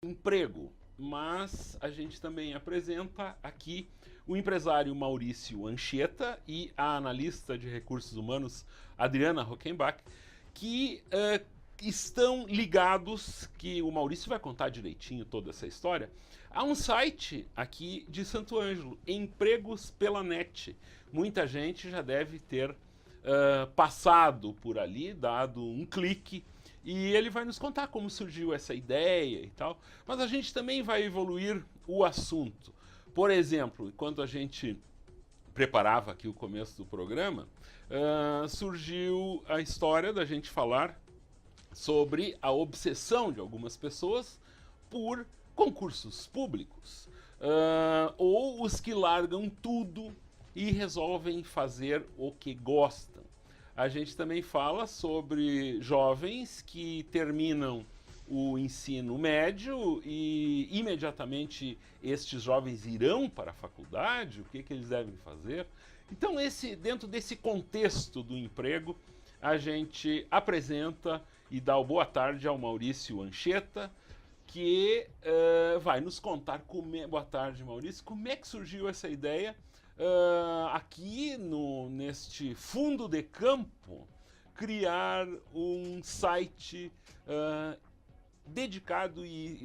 emprego, mas a gente também apresenta aqui o empresário Maurício Anchieta e a analista de recursos humanos Adriana Rockenbach, que estão ligados, que o Maurício vai contar direitinho toda essa história, a um site aqui de Santo Ângelo, Empregos pela Net. Muita gente já deve ter passado por ali, dado um clique, e ele vai nos contar como surgiu essa ideia e tal. Mas a gente também vai evoluir o assunto. Por exemplo, enquanto a gente preparava aqui o começo do programa, surgiu a história da gente falar sobre a obsessão de algumas pessoas por concursos públicos. Ou os que largam tudo e resolvem fazer o que gostam. A gente também fala sobre jovens que terminam o ensino médio e imediatamente estes jovens irão para a faculdade, o que eles devem fazer. Então, dentro desse contexto do emprego, a gente apresenta e dá o boa tarde ao Maurício Anchieta, que vai nos contar boa tarde, Maurício, como é que surgiu essa ideia aqui neste fundo de campo, criar um site dedicado e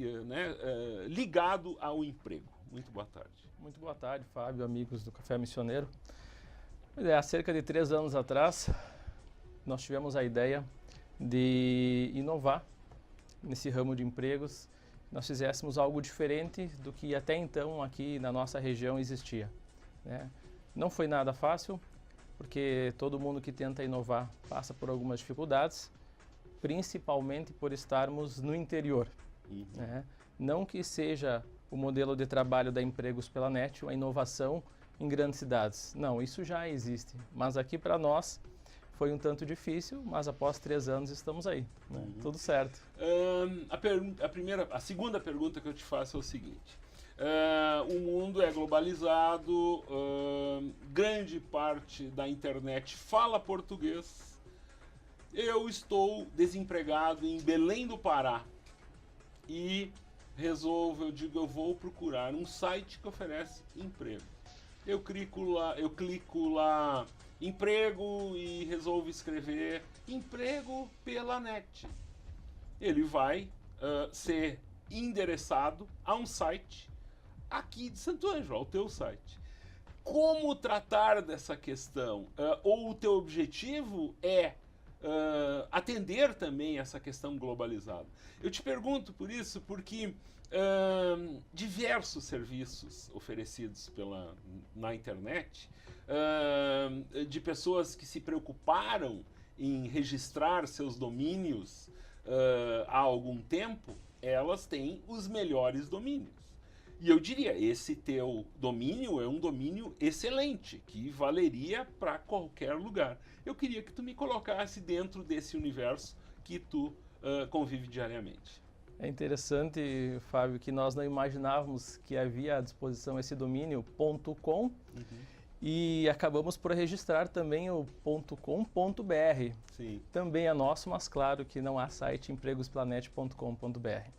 ligado ao emprego. Muito boa tarde. Muito boa tarde, Fábio, amigos do Café Missioneiro. Há cerca de 3 anos atrás, nós tivemos a ideia de inovar nesse ramo de empregos. Nós fizéssemos algo diferente do que até então aqui na nossa região existia. Não foi nada fácil, porque todo mundo que tenta inovar passa por algumas dificuldades, principalmente por estarmos no interior. Não que seja o modelo de trabalho da Empregos pela Net, a inovação em grandes cidades. Não, isso já existe, mas aqui para nós foi um tanto difícil, mas após 3 anos estamos aí, Tudo certo. A segunda pergunta que eu te faço é o seguinte. O mundo é globalizado, grande parte da internet fala português. Eu estou desempregado em Belém do Pará e eu vou procurar um site que oferece emprego. Eu clico lá emprego e resolvo escrever emprego pela net. Ele vai ser endereçado a um site aqui de Santo Ângelo, ao teu site. Como tratar dessa questão? Ou o teu objetivo é atender também essa questão globalizada? Eu te pergunto por isso porque diversos serviços oferecidos na internet, de pessoas que se preocuparam em registrar seus domínios há algum tempo, elas têm os melhores domínios. E eu diria, esse teu domínio é um domínio excelente, que valeria para qualquer lugar. Eu queria que tu me colocasse dentro desse universo que tu convive diariamente. É interessante, Fábio, que nós não imaginávamos que havia à disposição esse domínio .com e acabamos por registrar também o .com.br. Sim. Também é nosso, mas claro que não há site empregosplanet.com.br.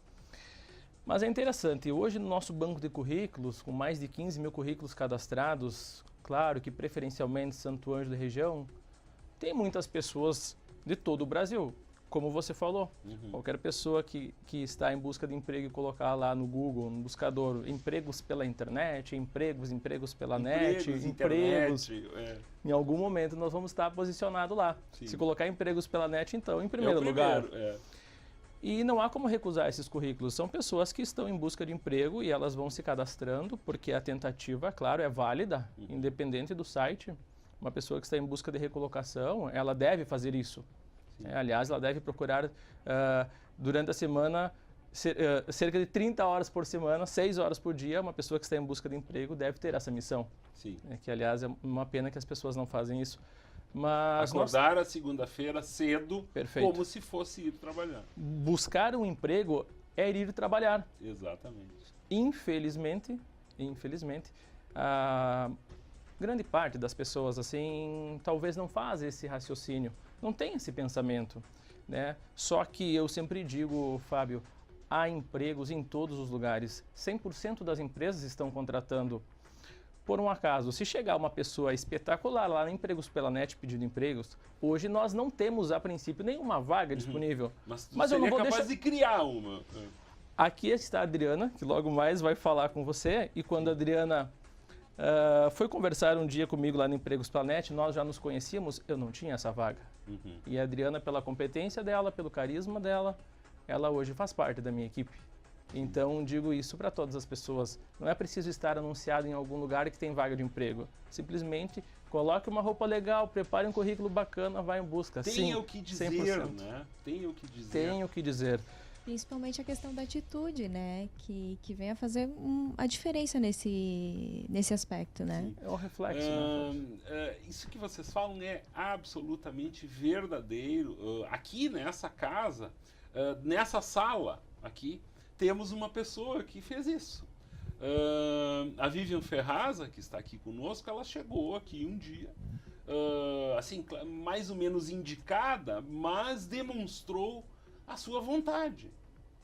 Mas é interessante, hoje no nosso banco de currículos, com mais de 15 mil currículos cadastrados, claro que preferencialmente Santo Ângelo e região, tem muitas pessoas de todo o Brasil, como você falou. Qualquer pessoa que está em busca de emprego e colocar lá no Google, no buscador, empregos pela internet, empregos pela net, empregos. Em algum momento nós vamos estar posicionado lá. Sim. Se colocar empregos pela net, então, em primeiro lugar. E não há como recusar esses currículos. São pessoas que estão em busca de emprego e elas vão se cadastrando, porque a tentativa, claro, é válida, independente do site. Uma pessoa que está em busca de recolocação, ela deve fazer isso. Aliás, ela deve procurar, durante a semana, cerca de 30 horas por semana, 6 horas por dia, uma pessoa que está em busca de emprego deve ter essa missão. Sim. Que, aliás, é uma pena que as pessoas não fazem isso. Mas acordar a segunda-feira cedo, Perfeito. Como se fosse ir trabalhar. Buscar um emprego é ir trabalhar. Exatamente. Infelizmente, a grande parte das pessoas assim talvez não faz esse raciocínio, não tem esse pensamento, Só que eu sempre digo, Fábio, há empregos em todos os lugares. 100% das empresas estão contratando. Por um acaso, se chegar uma pessoa espetacular lá no Empregos pela Net pedindo empregos, hoje nós não temos, a princípio, nenhuma vaga disponível. Mas eu não vou capaz de criar uma. Aqui está a Adriana, que logo mais vai falar com você. E quando a Adriana foi conversar um dia comigo lá no Empregos pela Net, nós já nos conhecíamos, eu não tinha essa vaga. E a Adriana, pela competência dela, pelo carisma dela, ela hoje faz parte da minha equipe. Então, digo isso para todas as pessoas. Não é preciso estar anunciado em algum lugar que tem vaga de emprego. Simplesmente coloque uma roupa legal, prepare um currículo bacana, vá em busca. Tenha o que dizer, 100%. Né? Tenha o que dizer. Tenha o que dizer. Principalmente a questão da atitude, né? Que vem a fazer a diferença nesse aspecto, né? Sim. É um reflexo. Isso que vocês falam é absolutamente verdadeiro. Aqui nessa casa, nessa sala aqui, temos uma pessoa que fez isso. A Vivian Ferraza, que está aqui conosco, ela chegou aqui um dia, assim, mais ou menos indicada, mas demonstrou a sua vontade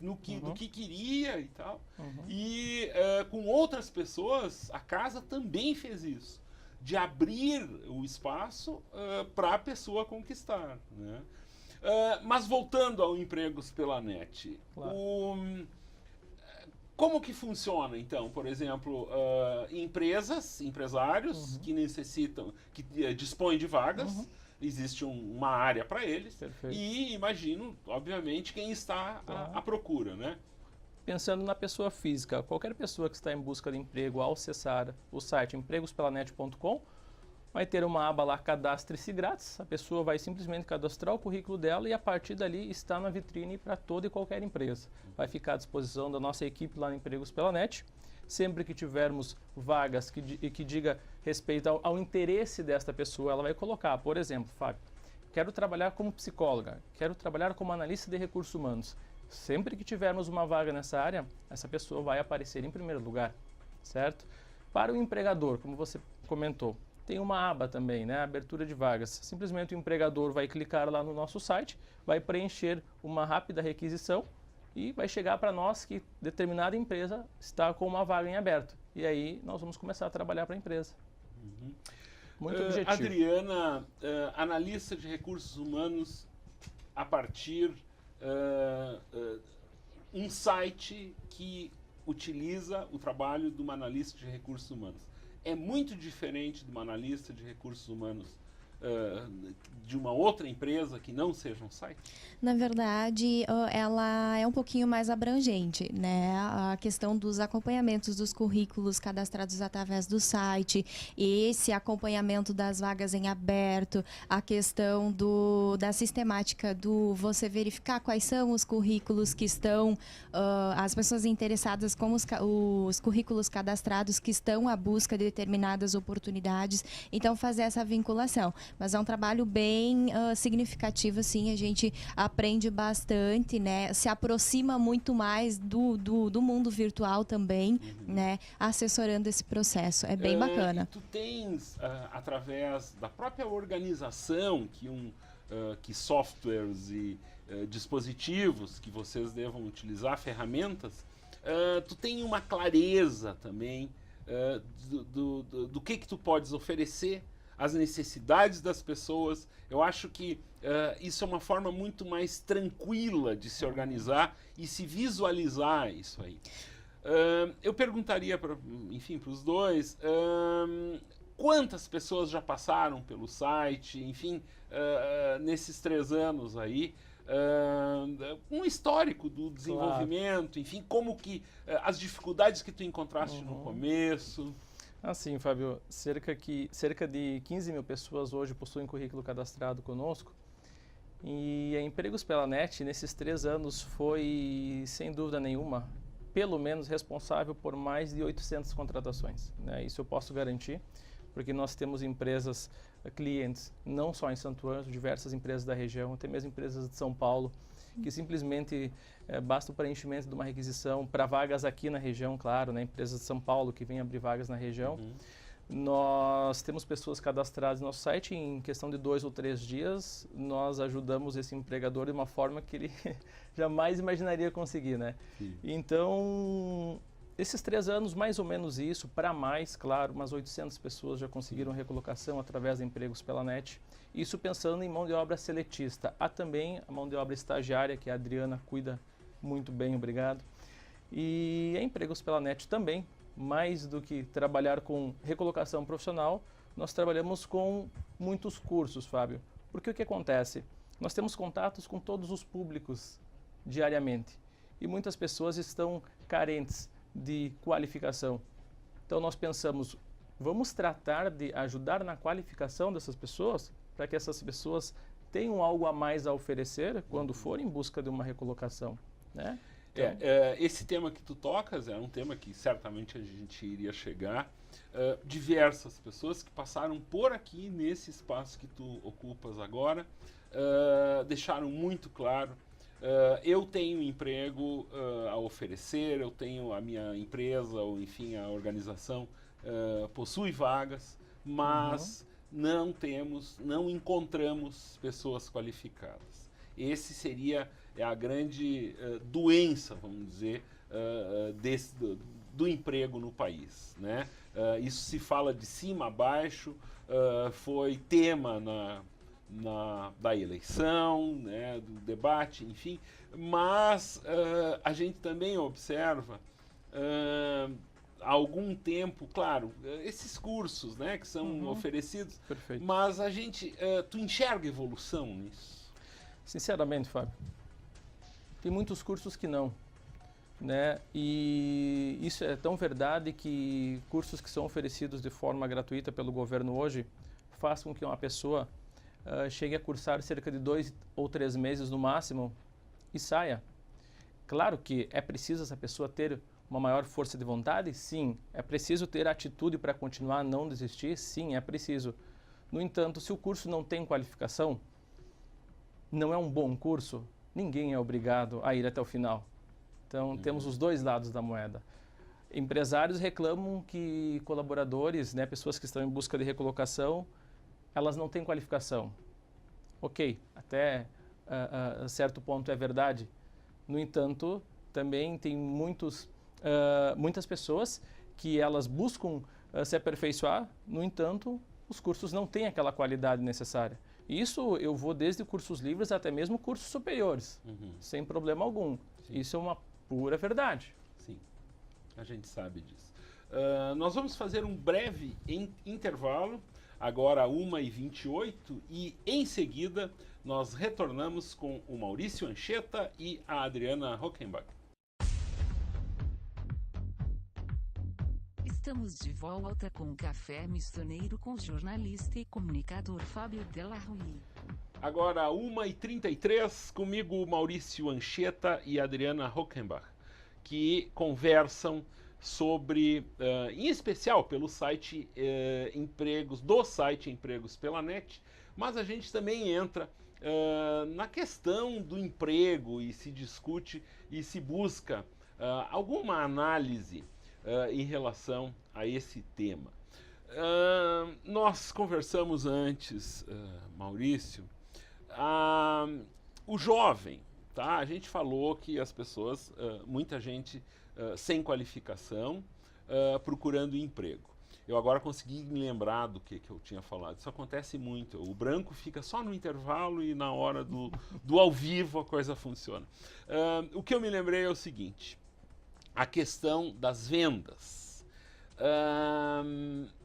do que queria e tal. E com outras pessoas, a casa também fez isso, de abrir o espaço para a pessoa conquistar, né? Mas voltando ao Empregos pela Net, claro. Como que funciona, então, por exemplo, empresários que necessitam, que dispõem de vagas, existe uma área para eles. Perfeito. E imagino, obviamente, quem está à procura, né? Pensando na pessoa física, qualquer pessoa que está em busca de emprego, ao acessar o site empregospelanet.com, vai ter uma aba lá, cadastre-se grátis. A pessoa vai simplesmente cadastrar o currículo dela e a partir dali está na vitrine para toda e qualquer empresa. Vai ficar à disposição da nossa equipe lá no Empregos pela Net. Sempre que tivermos vagas que diga respeito ao interesse desta pessoa, ela vai colocar, por exemplo, Fábio, quero trabalhar como psicóloga, quero trabalhar como analista de recursos humanos. Sempre que tivermos uma vaga nessa área, essa pessoa vai aparecer em primeiro lugar, certo? Para o empregador, como você comentou, tem uma aba também, né? Abertura de vagas. Simplesmente o empregador vai clicar lá no nosso site, vai preencher uma rápida requisição e vai chegar para nós que determinada empresa está com uma vaga em aberto. E aí nós vamos começar a trabalhar para a empresa. Muito objetivo. Adriana, analista de recursos humanos a partir um site que utiliza o trabalho de uma analista de recursos humanos. É muito diferente de uma analista de recursos humanos de uma outra empresa que não seja um site? Na verdade, ela é um pouquinho mais abrangente, né? A questão dos acompanhamentos dos currículos cadastrados através do site, esse acompanhamento das vagas em aberto, a questão da sistemática do você verificar quais são os currículos que estão, as pessoas interessadas com os currículos cadastrados que estão à busca de determinadas oportunidades, então fazer essa vinculação. Mas é um trabalho bem significativo, assim, a gente aprende bastante, né? Se aproxima muito mais do mundo virtual também, né? Assessorando esse processo. É bem bacana. Tu tens, através da própria organização, que softwares e dispositivos que vocês devam utilizar, ferramentas, tu tem uma clareza também do que tu podes oferecer, as necessidades das pessoas. Eu acho que isso é uma forma muito mais tranquila de se organizar e se visualizar isso aí. Eu perguntaria, para os dois, quantas pessoas já passaram pelo site, enfim, nesses 3 anos aí, um histórico do desenvolvimento, claro. Enfim, como que as dificuldades que tu encontraste no começo. Assim, Fábio, cerca de 15 mil pessoas hoje possuem currículo cadastrado conosco. E a Empregos pela Net, nesses 3 anos, foi, sem dúvida nenhuma, pelo menos responsável por mais de 800 contratações, né? Isso eu posso garantir, porque nós temos empresas, clientes, não só em Santo Ângelo, diversas empresas da região, até mesmo empresas de São Paulo, que simplesmente basta o preenchimento de uma requisição para vagas aqui na região, claro, né? Empresas de São Paulo que vêm abrir vagas na região. Nós temos pessoas cadastradas no nosso site, em questão de 2 ou 3 dias, nós ajudamos esse empregador de uma forma que ele jamais imaginaria conseguir, né? Sim. Então, esses 3 anos, mais ou menos isso, para mais, claro, umas 800 pessoas já conseguiram recolocação através de empregos pela net. Isso pensando em mão de obra seletista. Há também a mão de obra estagiária, que a Adriana cuida muito bem, obrigado. E a empregos pela net também. Mais do que trabalhar com recolocação profissional, nós trabalhamos com muitos cursos, Fábio. Porque o que acontece? Nós temos contatos com todos os públicos diariamente e muitas pessoas estão carentes de qualificação. Então nós pensamos, vamos tratar de ajudar na qualificação dessas pessoas, para que essas pessoas tenham algo a mais a oferecer quando forem em busca de uma recolocação, né? Então, esse tema que tu tocas é um tema que certamente a gente iria chegar. Diversas pessoas que passaram por aqui nesse espaço que tu ocupas agora deixaram muito claro: eu tenho emprego a oferecer, eu tenho a minha empresa, ou enfim, a organização possui vagas, mas não encontramos pessoas qualificadas. Esse seria a grande doença, vamos dizer, do emprego no país, né? Isso se fala de cima a baixo, foi tema da eleição, né, do debate, enfim, mas a gente também observa há algum tempo, claro, esses cursos, né, que são oferecidos, perfeito. mas tu enxerga evolução nisso? Sinceramente, Fábio, tem muitos cursos que não, né? E isso é tão verdade que cursos que são oferecidos de forma gratuita pelo governo hoje fazem com que uma pessoa chegue a cursar cerca de 2 ou 3 meses no máximo e saia. Claro que é preciso essa pessoa ter uma maior força de vontade? Sim. É preciso ter atitude para continuar, não desistir? Sim, é preciso. No entanto, se o curso não tem qualificação, não é um bom curso, ninguém é obrigado a ir até o final. Então, temos os dois lados da moeda. Empresários reclamam que colaboradores, né, pessoas que estão em busca de recolocação, elas não têm qualificação. Ok, até certo ponto é verdade. No entanto, também tem muitas pessoas que elas buscam se aperfeiçoar, no entanto, os cursos não têm aquela qualidade necessária. Isso eu vou desde cursos livres até mesmo cursos superiores, sem problema algum. Sim. Isso é uma pura verdade. Sim, a gente sabe disso. Nós vamos fazer um breve intervalo, agora 1h28, e em seguida nós retornamos com o Maurício Anchieta e a Adriana Hockenbach. Estamos de volta com o Café Missioneiro com o jornalista e comunicador Fábio Della Rui. Agora 1h33, comigo Maurício Anchieta e Adriana Hockenbach, que conversam sobre, em especial pelo site Empregos, do site Empregos pela Net, mas a gente também entra na questão do emprego e se discute e se busca alguma análise em relação a esse tema. Nós conversamos antes, Maurício, o jovem, tá? A gente falou que as pessoas, muita gente sem qualificação, procurando emprego. Eu agora consegui me lembrar do que eu tinha falado. Isso acontece muito. O branco fica só no intervalo e na hora do ao vivo a coisa funciona. O que eu me lembrei é o seguinte: a questão das vendas.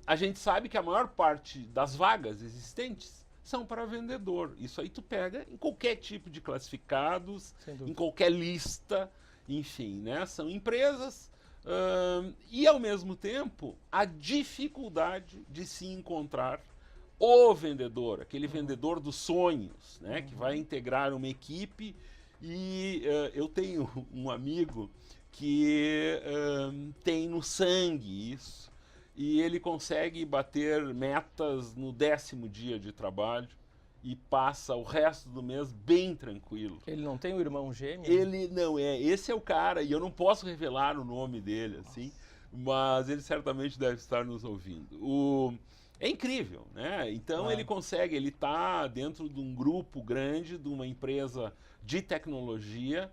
A gente sabe que a maior parte das vagas existentes são para vendedor. Isso aí tu pega em qualquer tipo de classificados, em qualquer lista, enfim, né? São empresas e, ao mesmo tempo, a dificuldade de se encontrar o vendedor, aquele vendedor dos sonhos, né? Que vai integrar uma equipe. E eu tenho um amigo que tem no sangue isso, e ele consegue bater metas no 10º dia de trabalho e passa o resto do mês bem tranquilo. Ele não tem um irmão gêmeo? Ele não é. Esse é o cara, e eu não posso revelar o nome dele, assim, mas ele certamente deve estar nos ouvindo. É incrível, né? Então ele consegue, ele está dentro de um grupo grande, de uma empresa de tecnologia.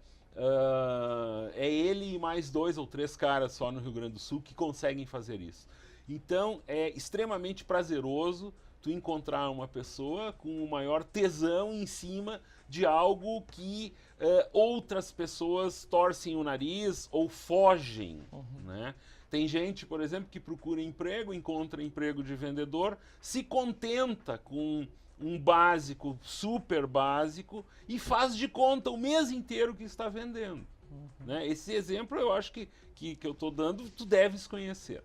É ele e mais 2 ou 3 caras só no Rio Grande do Sul que conseguem fazer isso. Então é extremamente prazeroso tu encontrar uma pessoa com o maior tesão em cima de algo que outras pessoas torcem o nariz ou fogem, né? Tem gente, por exemplo, que procura emprego, encontra emprego de vendedor, se contenta com um básico, super básico, e faz de conta o mês inteiro que está vendendo. Né? Esse exemplo eu acho que eu estou dando, tu deves conhecer.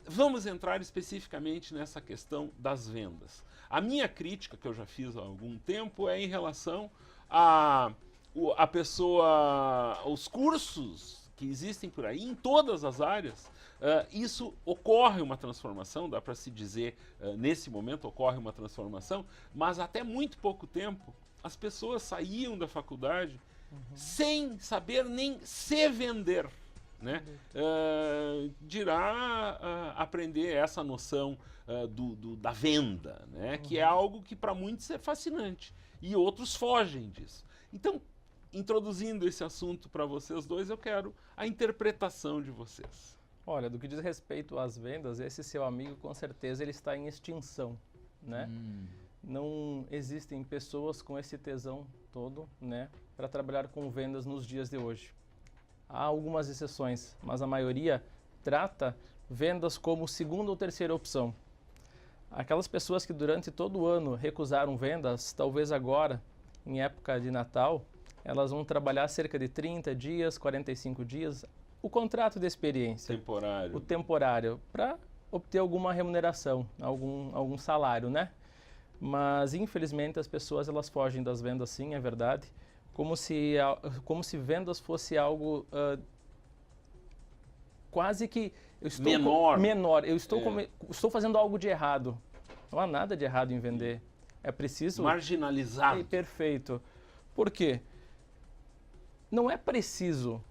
Vamos entrar especificamente nessa questão das vendas. A minha crítica, que eu já fiz há algum tempo, é em relação a pessoa, os cursos que existem por aí, em todas as áreas. Isso ocorre uma transformação, dá para se dizer, nesse momento ocorre uma transformação, mas até muito pouco tempo as pessoas saíam da faculdade sem saber nem se vender, né? Dirá aprender essa noção da venda, né? Que é algo que para muitos é fascinante e outros fogem disso. Então, introduzindo esse assunto para vocês dois, eu quero a interpretação de vocês. Olha, do que diz respeito às vendas, esse seu amigo com certeza ele está em extinção, né? Não existem pessoas com esse tesão todo, né, para trabalhar com vendas nos dias de hoje. Há algumas exceções, mas a maioria trata vendas como segunda ou terceira opção. Aquelas pessoas que durante todo o ano recusaram vendas, talvez agora, em época de Natal, elas vão trabalhar cerca de 30 dias, 45 dias, o contrato de experiência. Temporário. O temporário, para obter alguma remuneração, algum salário, né? Mas, infelizmente, as pessoas elas fogem das vendas, sim, é verdade, como se vendas fosse algo quase que... menor. Eu estou fazendo algo de errado. Não há nada de errado em vender. É preciso... marginalizado. Perfeito. Por quê? Não é preciso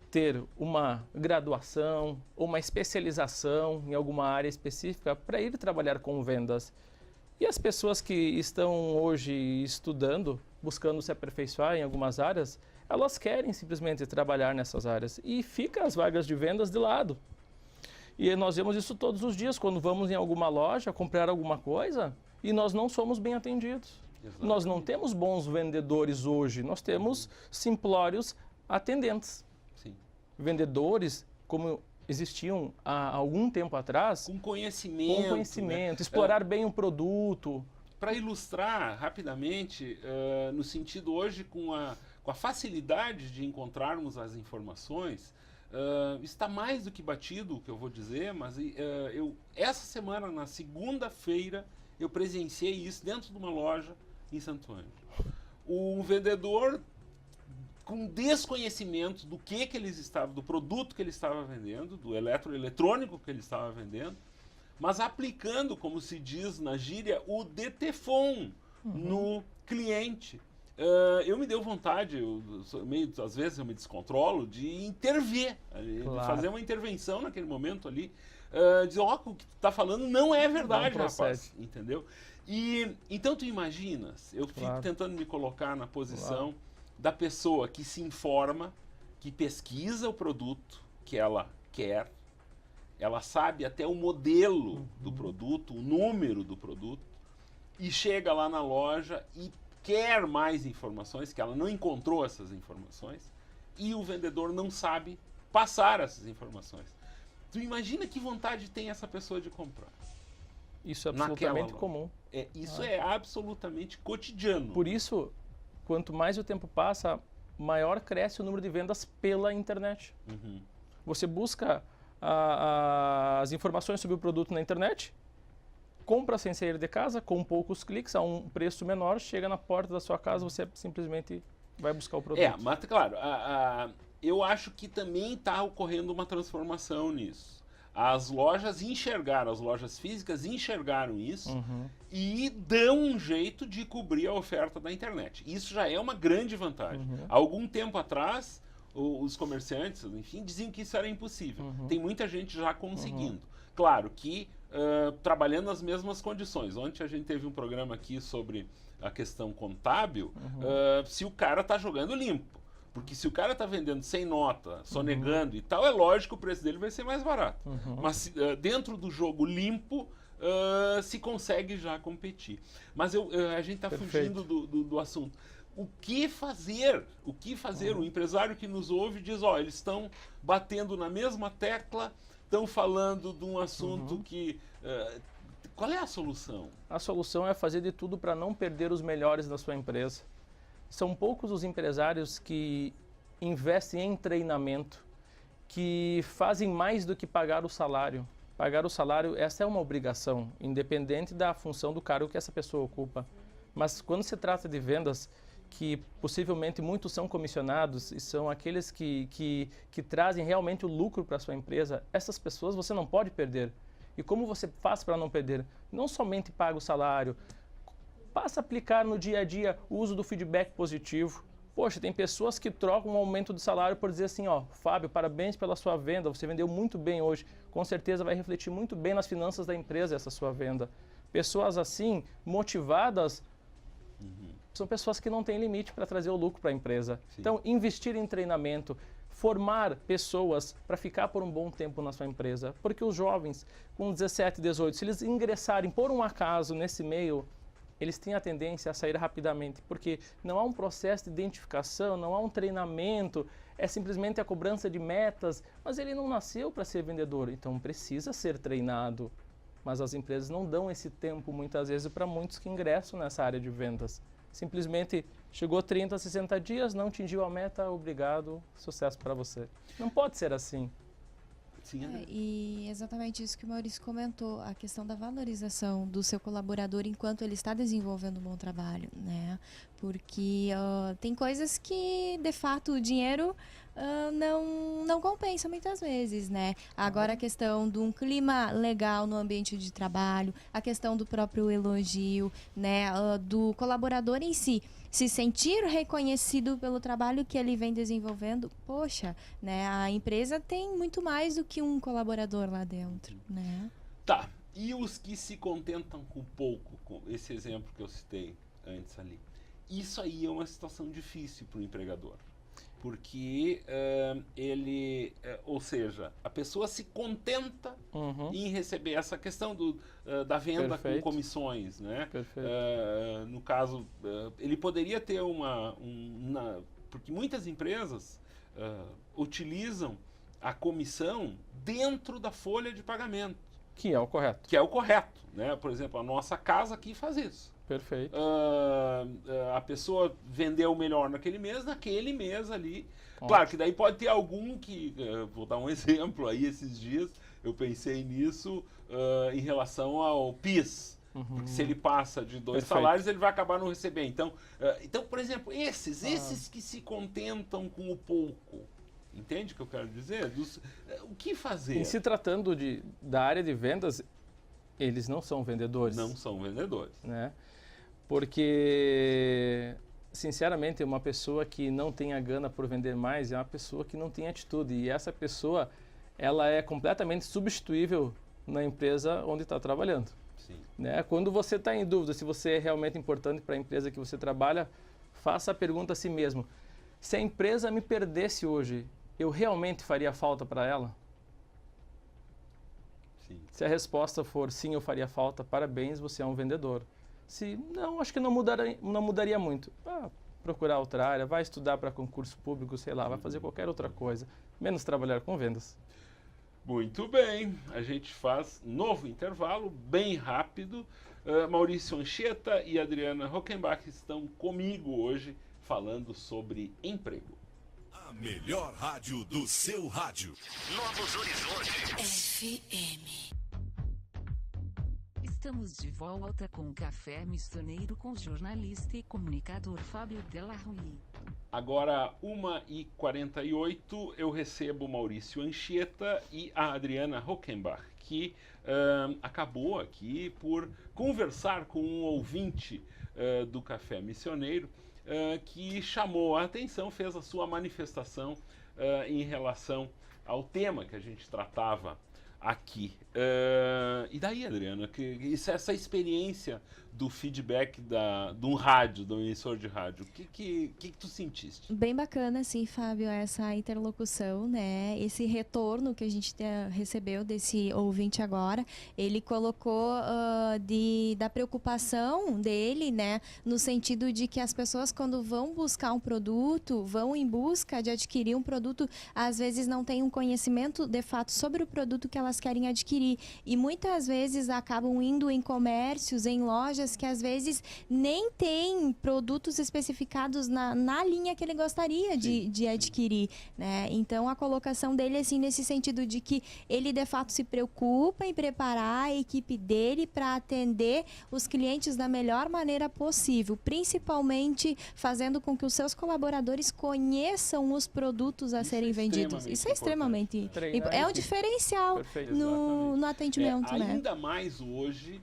ter uma graduação ou uma especialização em alguma área específica para ir trabalhar com vendas. E as pessoas que estão hoje estudando, buscando se aperfeiçoar em algumas áreas, elas querem simplesmente trabalhar nessas áreas e fica as vagas de vendas de lado. E nós vemos isso todos os dias quando vamos em alguma loja comprar alguma coisa e nós não somos bem atendidos. Exatamente. Nós não temos bons vendedores hoje, nós temos simplórios atendentes. Sim. Vendedores, como existiam há algum tempo atrás... Com conhecimento, né? Explorar bem o produto. Para ilustrar rapidamente, no sentido hoje com a facilidade de encontrarmos as informações, está mais do que batido o que eu vou dizer, mas essa semana, na segunda-feira, eu presenciei isso dentro de uma loja em Santo Ângelo. O vendedor, com desconhecimento do do produto que ele estava vendendo, do eletrônico que ele estava vendendo, mas aplicando, como se diz na gíria, o DTFON no cliente. Eu me deu vontade, às vezes eu me descontrolo, de intervir, de fazer uma intervenção naquele momento ali, dizer, o que tu está falando não é verdade, rapaz, entendeu? E então tu imaginas, eu fico tentando me colocar na posição da pessoa que se informa, que pesquisa o produto que ela quer, ela sabe até o modelo do produto, o número do produto, e chega lá na loja e quer mais informações, que ela não encontrou essas informações, e o vendedor não sabe passar essas informações. Tu imagina que vontade tem essa pessoa de comprar. Isso é absolutamente comum. Isso é absolutamente cotidiano. Por isso, quanto mais o tempo passa, maior cresce o número de vendas pela internet. Você busca as informações sobre o produto na internet, compra sem sair de casa, com poucos cliques, a um preço menor, chega na porta da sua casa, você simplesmente vai buscar o produto. Mas claro, eu acho que também está ocorrendo uma transformação nisso. As lojas físicas enxergaram isso e dão um jeito de cobrir a oferta da internet. Isso já é uma grande vantagem. Há algum tempo atrás, os comerciantes, enfim, diziam que isso era impossível. Tem muita gente já conseguindo. Claro que trabalhando nas mesmas condições. Ontem a gente teve um programa aqui sobre a questão contábil, se o cara está jogando limpo. Porque se o cara está vendendo sem nota, sonegando e tal, é lógico que o preço dele vai ser mais barato. Mas dentro do jogo limpo, se consegue já competir. Mas a gente está fugindo do assunto. O que fazer? O que fazer? O empresário que nos ouve diz, eles estão batendo na mesma tecla, estão falando de um assunto que... qual é a solução? A solução é fazer de tudo para não perder os melhores da sua empresa. São poucos os empresários que investem em treinamento, que fazem mais do que pagar o salário. Pagar o salário, essa é uma obrigação, independente da função do cargo que essa pessoa ocupa. Mas quando se trata de vendas, que possivelmente muitos são comissionados e são aqueles que trazem realmente o lucro para a sua empresa, essas pessoas você não pode perder. E como você faz para não perder? Não somente paga o salário, passa a aplicar no dia a dia o uso do feedback positivo. Poxa, tem pessoas que trocam um aumento de salário por dizer assim, Fábio, parabéns pela sua venda, você vendeu muito bem hoje. Com certeza vai refletir muito bem nas finanças da empresa essa sua venda. Pessoas assim, motivadas, são pessoas que não têm limite para trazer o lucro para a empresa. Sim. Então, investir em treinamento, formar pessoas para ficar por um bom tempo na sua empresa. Porque os jovens, com 17, 18, se eles ingressarem por um acaso nesse meio, eles têm a tendência a sair rapidamente, porque não há um processo de identificação, não há um treinamento, é simplesmente a cobrança de metas, mas ele não nasceu para ser vendedor, então precisa ser treinado. Mas as empresas não dão esse tempo, muitas vezes, para muitos que ingressam nessa área de vendas. Simplesmente chegou 30, 60 dias, não atingiu a meta, obrigado, sucesso para você. Não pode ser assim. E exatamente isso que o Maurício comentou, a questão da valorização do seu colaborador enquanto ele está desenvolvendo um bom trabalho, né? Porque tem coisas que, de fato, o dinheiro não compensa muitas vezes, né? Agora a questão de um clima legal no ambiente de trabalho, a questão do próprio elogio, né? Do colaborador em si se sentir reconhecido pelo trabalho que ele vem desenvolvendo, poxa, né? A empresa tem muito mais do que um colaborador lá dentro, né? Tá, e os que se contentam com pouco, com esse exemplo que eu citei antes ali, isso aí é uma situação difícil para o empregador. Porque ou seja, a pessoa se contenta em receber essa questão da venda com comissões, né? No caso, ele poderia ter porque muitas empresas utilizam a comissão dentro da folha de pagamento. Que é o correto. Que é o correto, né? Por exemplo, a nossa casa aqui faz isso. Perfeito. A pessoa vendeu melhor naquele mês ali. Ótimo. Claro que daí pode ter algum que... vou dar um exemplo aí, esses dias eu pensei nisso em relação ao PIS. Porque se ele passa de 2 salários, ele vai acabar não receber. Então por exemplo, esses que se contentam com o pouco, entende o que eu quero dizer? O que fazer? Em se tratando da área de vendas, eles não são vendedores. Não são vendedores. Né? Porque, sinceramente, uma pessoa que não tem a gana por vender mais é uma pessoa que não tem atitude. E essa pessoa, ela é completamente substituível na empresa onde está trabalhando. Sim. Né? Quando você está em dúvida se você é realmente importante para a empresa que você trabalha, faça a pergunta a si mesmo. Se a empresa me perdesse hoje, eu realmente faria falta para ela? Sim. Se a resposta for sim, eu faria falta, parabéns, você é um vendedor. Se não, acho que não mudaria muito. Procurar outra área, vai estudar para concurso público, sei lá, vai fazer qualquer outra coisa, menos trabalhar com vendas. Muito bem, a gente faz novo intervalo, bem rápido. Maurício Anchieta e Adriana Rockenbach estão comigo hoje falando sobre emprego. A melhor rádio do seu rádio. Novos Horizontes. FM. Estamos de volta com o Café Mistoneiro com o jornalista e comunicador Fábio Della Rui. Agora, 1h48, eu recebo Maurício Anchieta e a Adriana Rockenbach, que acabou aqui por conversar com um ouvinte do Café Missioneiro, que chamou a atenção, fez a sua manifestação em relação ao tema que a gente tratava aqui. E daí, Adriana, essa experiência do feedback de um rádio, do emissor de rádio, o que tu sentiste? Bem bacana, sim, Fábio, essa interlocução, né? Esse retorno que a gente recebeu desse ouvinte agora, ele colocou da preocupação dele, né? No sentido de que as pessoas, quando vão buscar um produto, vão em busca de adquirir um produto, às vezes não têm um conhecimento de fato sobre o produto que elas querem adquirir. E muitas vezes acabam indo em comércios, em lojas, que às vezes nem tem produtos especificados na linha que ele gostaria de adquirir, né? Então a colocação dele assim nesse sentido de que ele de fato se preocupa em preparar a equipe dele para atender os clientes da melhor maneira possível, principalmente fazendo com que os seus colaboradores conheçam os produtos a serem vendidos. Isso é extremamente é um diferencial no atendimento, né? Ainda mais hoje,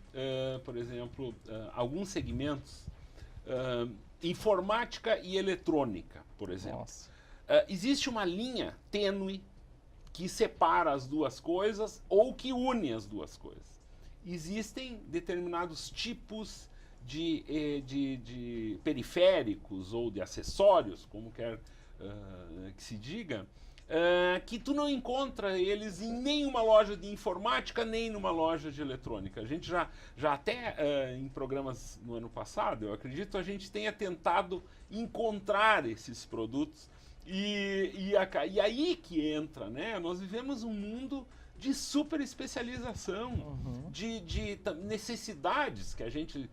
por exemplo, alguns segmentos, informática e eletrônica, por exemplo. Existe uma linha tênue que separa as duas coisas ou que une as duas coisas. Existem determinados tipos de periféricos ou de acessórios, como quer que se diga, que tu não encontra eles em nenhuma loja de informática, nem numa loja de eletrônica. A gente já até em programas no ano passado, eu acredito, a gente tenha tentado encontrar esses produtos e aí que entra, né? Nós vivemos um mundo de super especialização, de necessidades que a gente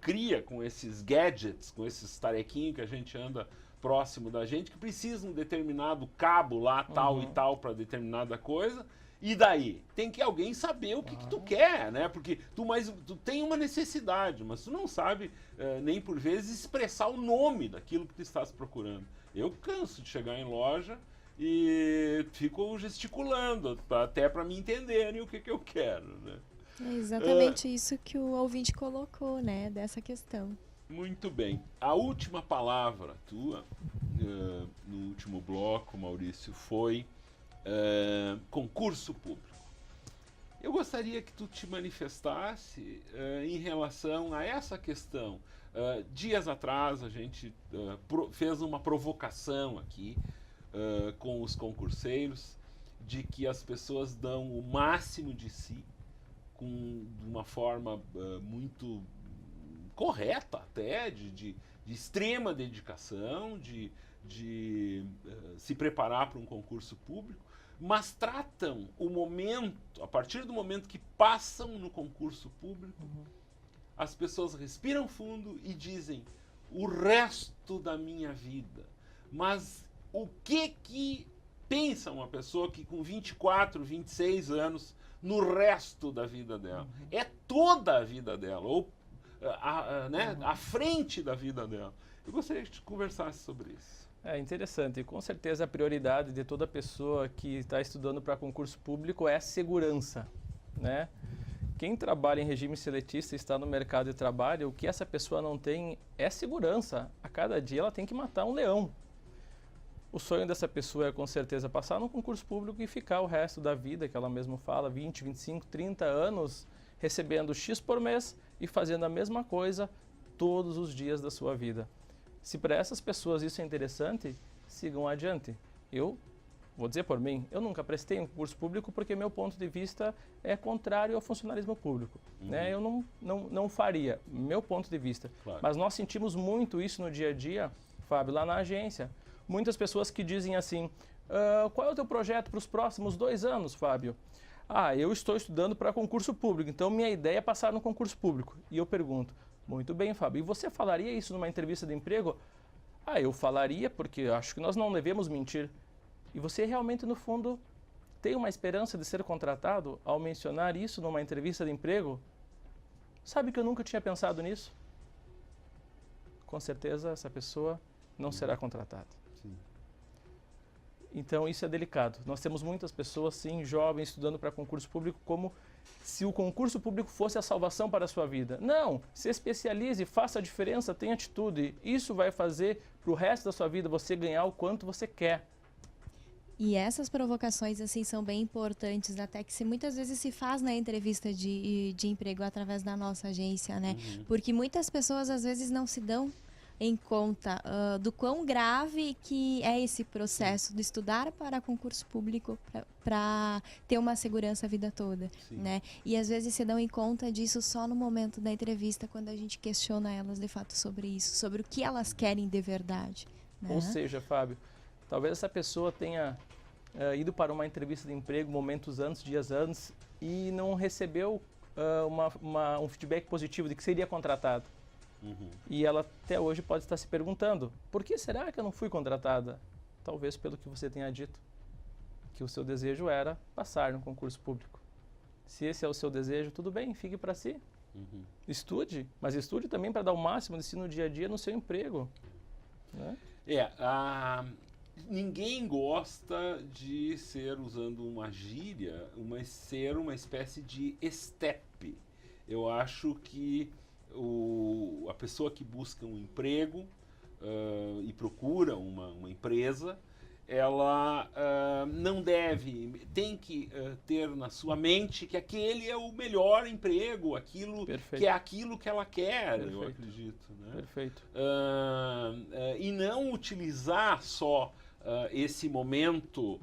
cria com esses gadgets, com esses tarequinhos que a gente anda próximo da gente, que precisa de um determinado cabo lá, tal e tal, para determinada coisa. E daí? Tem que alguém saber o que tu quer, né? Porque tu tem uma necessidade, mas tu não sabe, nem por vezes, expressar o nome daquilo que tu estás procurando. Eu canso de chegar em loja e fico gesticulando, até para me entenderem o que eu quero, né? É exatamente isso que o ouvinte colocou, né? Dessa questão. Muito bem. A última palavra tua, no último bloco, Maurício, foi concurso público. Eu gostaria que tu te manifestasse em relação a essa questão. Dias atrás a gente fez uma provocação aqui com os concurseiros de que as pessoas dão o máximo de si de uma forma muito correta até, de extrema dedicação, de se preparar para um concurso público, mas tratam o momento, a partir do momento que passam no concurso público, as pessoas respiram fundo e dizem: o resto da minha vida. Mas o que pensa uma pessoa que com 24, 26 anos, no resto da vida dela? É toda a vida dela, ou à frente da vida dela. Eu gostaria que te conversasse sobre isso. É interessante. Com certeza a prioridade de toda pessoa que está estudando para concurso público é a segurança, né? Quem trabalha em regime seletista e está no mercado de trabalho, o que essa pessoa não tem é segurança. A cada dia ela tem que matar um leão. O sonho dessa pessoa é com certeza passar no concurso público e ficar o resto da vida, que ela mesma fala, 20, 25, 30 anos, recebendo X por mês e fazendo a mesma coisa todos os dias da sua vida. Se para essas pessoas isso é interessante, sigam adiante. Eu vou dizer por mim, eu nunca prestei um concurso público porque meu ponto de vista é contrário ao funcionalismo público. Né? Eu não faria, meu ponto de vista. Claro. Mas nós sentimos muito isso no dia a dia, Fábio, lá na agência. Muitas pessoas que dizem assim, qual é o teu projeto para os próximos 2 anos, Fábio? Eu estou estudando para concurso público, então minha ideia é passar no concurso público. E eu pergunto, muito bem, Fábio, e você falaria isso numa entrevista de emprego? Eu falaria, porque acho que nós não devemos mentir. E você realmente, no fundo, tem uma esperança de ser contratado ao mencionar isso numa entrevista de emprego? Sabe que eu nunca tinha pensado nisso? Com certeza essa pessoa não será contratada. Sim. Então isso é delicado. Nós temos muitas pessoas, sim, jovens, estudando para concurso público como se o concurso público fosse a salvação para a sua vida. Não, se especialize, faça a diferença, tenha atitude. Isso vai fazer para o resto da sua vida você ganhar o quanto você quer. E essas provocações, assim, são bem importantes, até que muitas vezes se faz na entrevista de emprego através da nossa agência, né? Porque muitas pessoas, às vezes, não se dão em conta do quão grave que é esse processo de estudar para concurso público para ter uma segurança a vida toda, né? E às vezes se dão em conta disso só no momento da entrevista, quando a gente questiona elas de fato sobre isso, sobre o que elas querem de verdade, né? Ou seja, Fábio, talvez essa pessoa tenha ido para uma entrevista de emprego momentos antes, dias antes, e não recebeu um feedback positivo de que seria contratado. E ela até hoje pode estar se perguntando, por que será que eu não fui contratada? Talvez pelo que você tenha dito, que o seu desejo era passar no concurso público. Se esse é o seu desejo, tudo bem, fique para si. Estude, mas estude também para dar o máximo de si no dia a dia no seu emprego, né? Ninguém gosta de ser, usando uma gíria, ser uma espécie de estepe. Eu acho que a pessoa que busca um emprego e procura uma empresa, ela tem que ter na sua mente que aquele é o melhor emprego, que é aquilo que ela quer, eu acredito, né? Perfeito. E não utilizar só esse momento,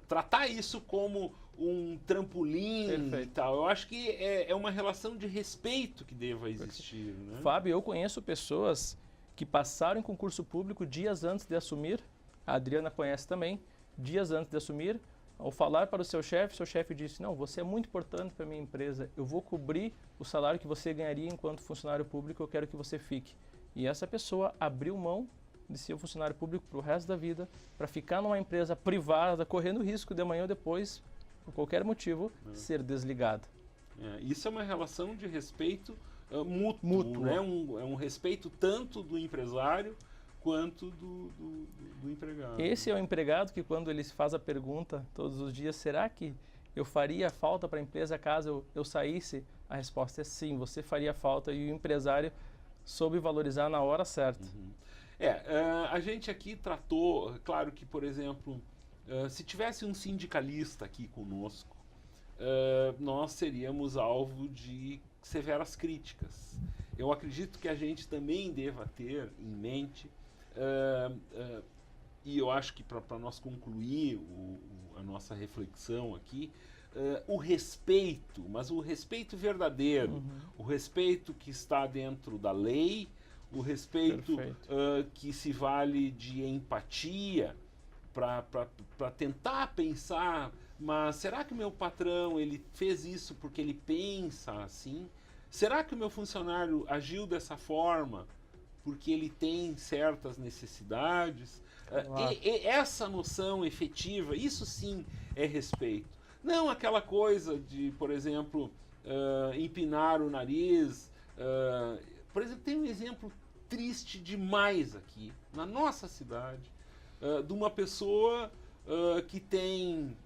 tratar isso como um trampolim e tal. Eu acho que é uma relação de respeito que deva existir, né? Fábio, eu conheço pessoas que passaram em concurso público dias antes de assumir, a Adriana conhece também, dias antes de assumir, ao falar para o seu chefe disse, não, você é muito importante para a minha empresa, eu vou cobrir o salário que você ganharia enquanto funcionário público, eu quero que você fique. E essa pessoa abriu mão de ser um funcionário público para o resto da vida, para ficar numa empresa privada, correndo o risco de amanhã ou depois, por qualquer motivo, ser desligado. Isso é uma relação de respeito mútuo, né? É um respeito tanto do empresário quanto do empregado. Esse é o empregado que, quando ele faz a pergunta todos os dias, será que eu faria falta para a empresa caso eu saísse? A resposta é sim, você faria falta, e o empresário soube valorizar na hora certa. A gente aqui tratou, claro que, por exemplo, se tivesse um sindicalista aqui conosco, nós seríamos alvo de severas críticas. Eu acredito que a gente também deva ter em mente, e eu acho que para nós concluir a nossa reflexão aqui, o respeito, mas o respeito verdadeiro, o respeito que está dentro da lei, o respeito que se vale de empatia, para tentar pensar, mas será que o meu patrão ele fez isso porque ele pensa assim? Será que o meu funcionário agiu dessa forma porque ele tem certas necessidades? E essa noção efetiva, isso sim é respeito. Não aquela coisa de, por exemplo, empinar o nariz. Por exemplo, tem um exemplo triste demais aqui, na nossa cidade, de uma pessoa que tem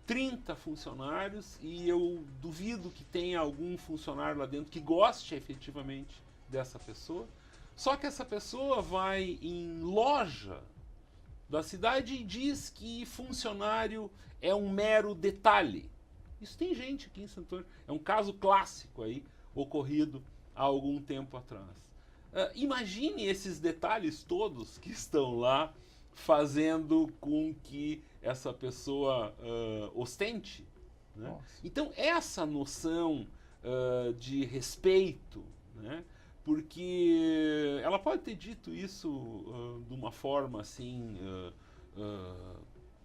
30 funcionários, e eu duvido que tenha algum funcionário lá dentro que goste efetivamente dessa pessoa. Só que essa pessoa vai em loja da cidade e diz que funcionário é um mero detalhe. Isso tem gente aqui em Santo Antônio. É um caso clássico aí, ocorrido há algum tempo atrás. Imagine esses detalhes todos que estão lá fazendo com que essa pessoa ostente, né? Então, essa noção de respeito, né? Porque ela pode ter dito isso de uma forma assim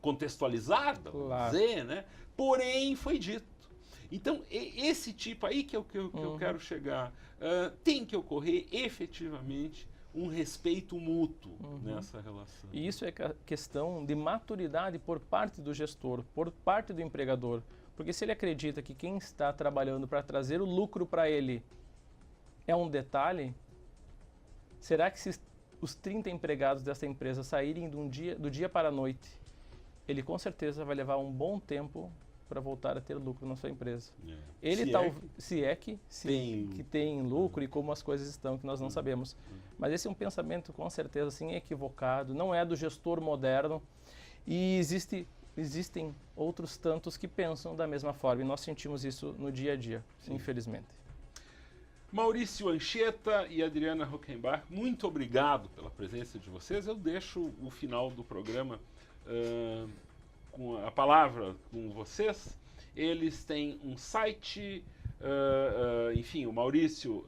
contextualizada, vamos dizer, né? Porém, foi dito. Então, esse tipo aí que eu quero chegar, tem que ocorrer efetivamente um respeito mútuo nessa relação. E isso é questão de maturidade por parte do gestor, por parte do empregador. Porque se ele acredita que quem está trabalhando para trazer o lucro para ele é um detalhe, será que se os 30 empregados dessa empresa saírem do dia para a noite, ele com certeza vai levar um bom tempo para voltar a ter lucro na sua empresa. Ele tem lucro e como as coisas estão, que nós não sabemos. Mas esse é um pensamento com certeza assim equivocado, não é do gestor moderno. E existem outros tantos que pensam da mesma forma, e nós sentimos isso no dia a dia, infelizmente. Maurício Anchieta e Adriana Rockenbach, muito obrigado pela presença de vocês. Eu deixo o final do programa com a palavra com vocês. Eles têm um site, enfim, o Maurício,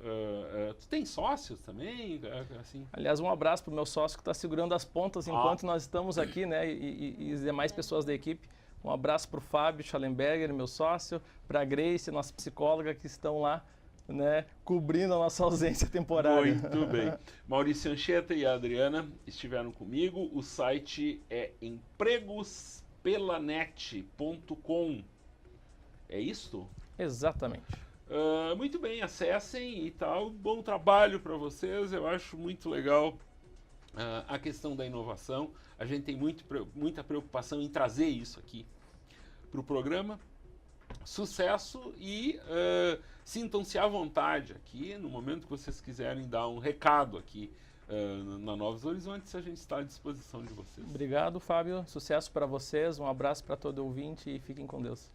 tu tem sócios também? Assim? Aliás, um abraço para o meu sócio que está segurando as pontas enquanto nós estamos aqui, né, e as demais pessoas da equipe. Um abraço para o Fábio Schallenberger, meu sócio, para a Grace, nossa psicóloga, que estão lá, né, cobrindo a nossa ausência temporária. Muito bem. Maurício Anchieta e a Adriana estiveram comigo. O site é empregospelanet.com. É isto? Exatamente. Muito bem, acessem e tal. Bom trabalho para vocês. Eu acho muito legal a questão da inovação. A gente tem muita preocupação em trazer isso aqui para o programa. Sucesso e sintam-se à vontade aqui no momento que vocês quiserem dar um recado aqui na Novos Horizontes. A gente está à disposição de vocês. Obrigado, Fábio. Sucesso para vocês. Um abraço para todo ouvinte e fiquem com Deus.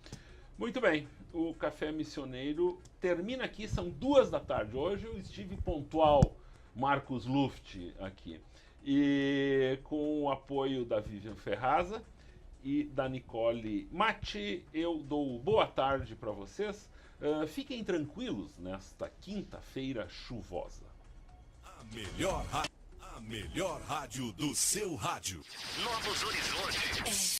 Muito bem, o Café Missioneiro termina aqui, são 2 da tarde. Hoje eu estive pontual, Marcos Luft aqui. E com o apoio da Vivian Ferraza e da Nicole Matti, eu dou boa tarde para vocês. Fiquem tranquilos nesta quinta-feira chuvosa. A melhor rádio do seu rádio. Novos Horizontes.